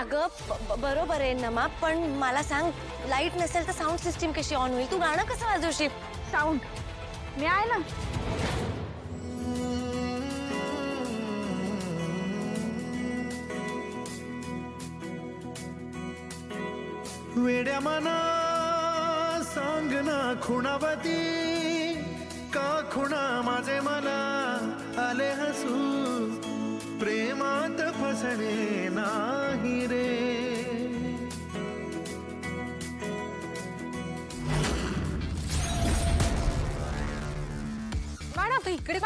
अगं बरोबर आहे नमा, पण मला सांग लाईट नसेल तर साऊंड सिस्टीम कशी ऑन होईल? तू गाणं कसं वाजवशील? साऊंड मी आहे ना. वेड्या मना सांग ना खुणावती का खुणा माझे मला आले हसू प्रेमात फसणे नाही रे. मॅडम इकडे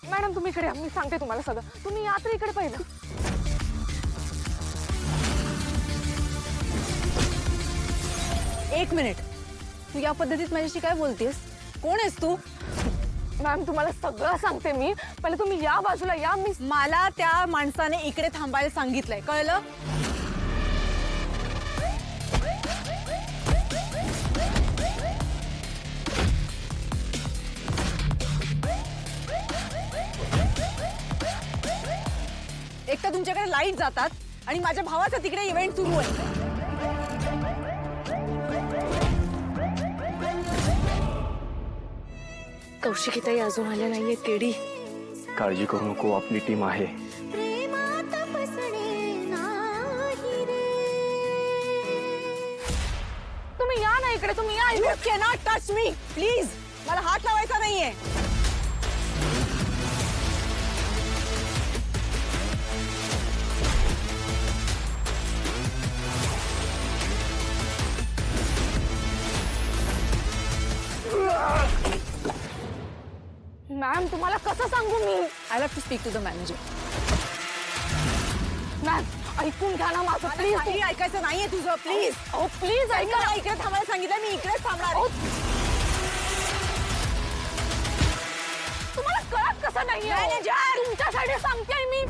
मॅडम तुम्ही इकडे या. मी सांगते तुम्हाला सगळं. तुम्ही या तर इकडे पहिलं. एक मिनिट, तू या पद्धतीत माझ्याशी काय बोलतेस? कोण आहेस तू? मॅम तुम्हाला सगळं सांगते मी. पहिले तुम्ही या बाजूला या. मी मला त्या माणसाने इकडे थांबायला सांगितलंय, कळलं? एक तर तुमच्याकडे लाईट जातात आणि माझ्या भावाचा तिकडे इव्हेंट सुरू आहे. कौशिकीताई अजून आल्या नाहीये केडी. काळजी करू नको, आपली टीम आहे. तुम्ही या ना इकडे. तुम्ही या You इकडे. cannot touch me, please. मला हात लावायचा नाहीये. मॅम तुम्हाला कसं सांगू मी? I love to speak to the manager. Ma'am ऐकून घ्या ना माझं प्लीज. काही ऐकायचं नाहीये तुझं, प्लीज. अहो प्लीज ऐका. मला इकडे थांबायला सांगितलं, मी इकडेच थांबणार आहे. तुम्हाला कळत कसं नाहीये? मॅनेजर! तुमच्यासाठी सांगते मी.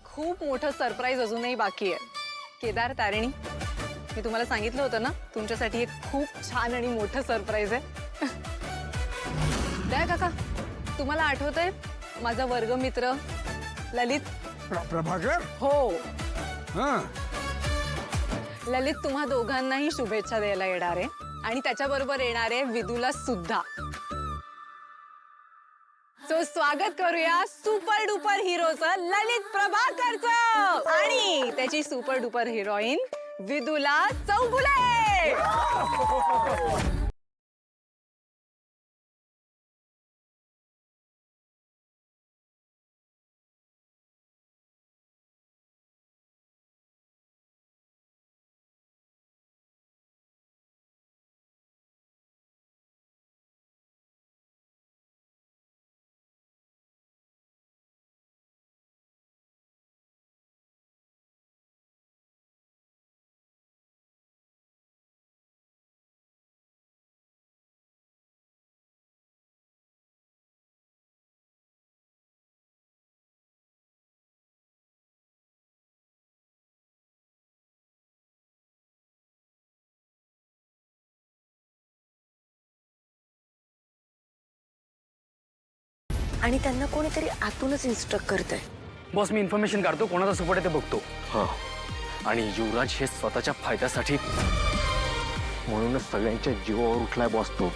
खूप मोठं सरप्राईज अजूनही बाकी आहे. केदार, तारिणी, मी तुम्हाला सांगितलं होतं ना, तुमच्यासाठी एक खूप छान आणि मोठं सरप्राईज आहे. दया काका, तुम्हाला आठवतंय माझा वर्गमित्र ललित? प्रभाकर. हो, हां, ललित तुम्हा दोघांनाही शुभेच्छा द्यायला येणार आहे आणि त्याच्याबरोबर येणार आहे विदूला सुद्धा. सो स्वागत करूया सुपर डुपर हिरोचं, ललित प्रभाकरचं, आणि त्याची सुपर डुपर हिरोईन विदूला चौगुले. आणि त्यांना कोणीतरी आतूनच इन्स्ट्रक्ट करतंय. बॉस, मी इन्फॉर्मेशन काढतो, कोणाचा सपोर्ट आहे ते बघतो. हां, आणि युवराज हे स्वतःच्या फायद्यासाठी, म्हणूनच सगळ्यांच्या जीवावर उठलाय बॉस तो.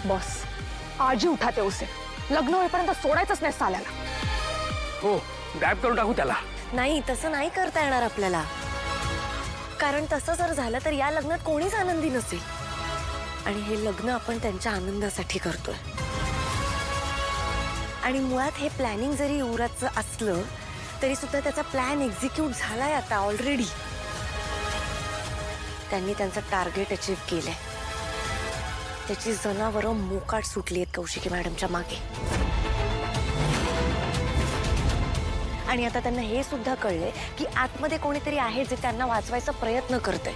बॉस आजी उठाते उसे. लग्न होईपर्यंत सोडायचंच नाही साल्याला. हो, गायब करून टाकू त्याला. नाही, तसं नाही करता येणार आपल्याला. कारण तसं जर झालं तर या लग्नात कोणीच आनंदी नसेल. आणि हे लग्न आपण त्यांच्या आनंदासाठी करतोय. आणि मुळात हे प्लॅनिंग जरी युवराजचं असलं तरी सुद्धा त्याचा प्लॅन एक्झिक्यूट झालाय आता ऑलरेडी. त्यांनी त्यांचं टार्गेट अचीव्ह केलंय. त्याची जनावरं मोकाट सुटली आहेत कौशिकी मॅडमच्या मागे. आणि आता त्यांना हे सुद्धा कळलंय की आतमध्ये कोणीतरी आहे जे त्यांना वाचवायचा प्रयत्न करतंय.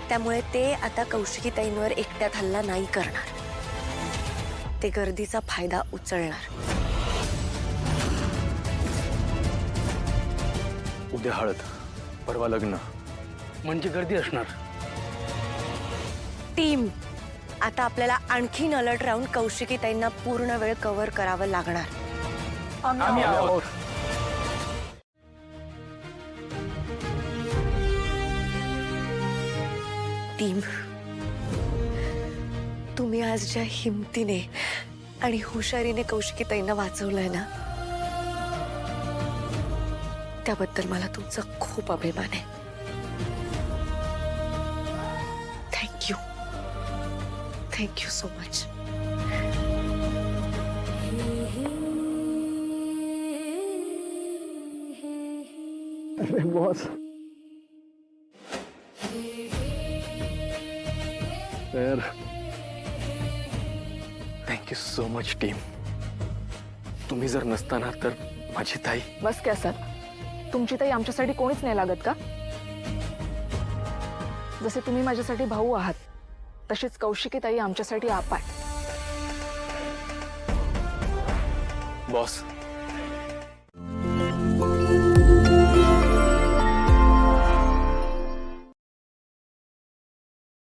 त्यामुळे ते आता कौशिकीताईंवर एकट्यात हल्ला नाही करणार. ते गर्दीचा फायदा उचलणार. उद्या हळद, परवा लग्न, म्हणजे गर्दी असणार. टीम आता आपल्याला आणखीन अलर्ट राहून कौशिकीताईंना पूर्ण वेळ कव्हर करावं लागणार. आम्ही आहोत. टीम, तुम्ही आज ज्या हिमतीने आणि हुशारीने कौशिकीताईंना वाचवलंय ना, त्याबद्दल मला तुमचा खूप अभिमान आहे. थँक्यू. Thank you so much. अरे बॉस, तर थँक्यू सो मच टीम. तुम्ही जर नसताना तर माझी ताई. बस क्या सर, तुमची ताई आमच्यासाठी कोणीच नाही लागत का? जसे तुम्ही माझ्यासाठी भाऊ आहात तशीच कौशिकी ताई आमच्यासाठी आप आहे. बॉस,